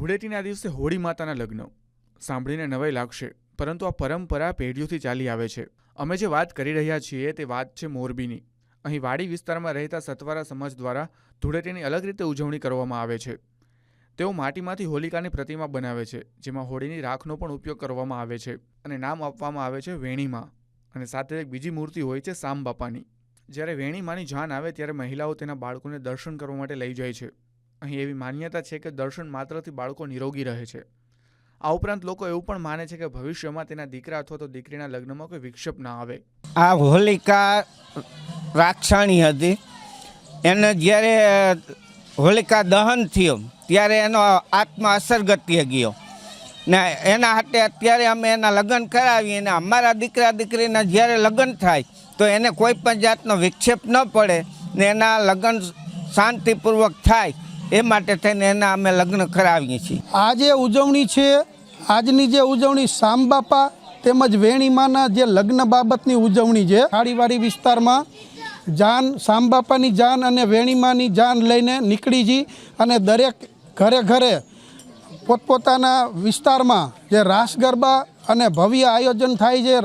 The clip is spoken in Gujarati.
ધૂળેટીના દિવસે હોળી માતાના લગ્ન સાંભળીને નવાઈ લાગશે, પરંતુ આ પરંપરા પેઢીઓથી ચાલી આવે છે. અમે જે વાત કરી રહ્યા છીએ તે વાત છે મોરબીની. અહીં વાડી વિસ્તારમાં રહેતા સતવારા સમાજ દ્વારા ધૂળેટીની અલગ રીતે ઉજવણી કરવામાં આવે છે. તેઓ માટીમાંથી હોલિકાની પ્રતિમા બનાવે છે, જેમાં હોળીની રાખનો પણ ઉપયોગ કરવામાં આવે છે અને નામ આપવામાં આવે છે વેણીમાં. અને સાથે એક બીજી મૂર્તિ હોય છે સામ બાપાની. જ્યારે વેણીમાંની જાન આવે ત્યારે મહિલાઓ તેના બાળકોને દર્શન કરવા માટે લઈ જાય છે. અહીં એવી માન્યતા છે કે દર્શન માત્રથી બાળકો નિરોગી રહે છે. આ ઉપરાંત લોકો એવું પણ માને છે કે ભવિષ્યમાં તેના દીકરા અથવા તો દીકરીના લગ્નમાં કોઈ વિક્ષેપ ના આવે. આ હોલિકા રાક્ષાણી હતી. એને જ્યારે હોલિકા દહન થયું ત્યારે એનો આત્મા અસરગતિએ ગયો ને એના હાથે અત્યારે અમે એના લગ્ન કરાવીએ અને અમારા દીકરા દીકરીના જ્યારે લગ્ન થાય તો એને કોઈ પણ જાતનો વિક્ષેપ ન પડે ને એના લગ્ન શાંતિપૂર્વક થાય એ માટે થઈને એના અમે લગ્ન કરાવીએ છીએ. આ જે ઉજવણી છે, આજની જે ઉજવણી સામબાપા તેમજ વેણીમાના જે લગ્ન બાબતની ઉજવણી છે. ખાડીવાડી વિસ્તારમાં જાન સામબાપાની જાન અને વેણીમાની જાન લઈને નીકળી જઈ અને દરેક ઘરે ઘરે પોતપોતાના વિસ્તારમાં જે રાસ ગરબા અને ભવ્ય આયોજન થાય છે.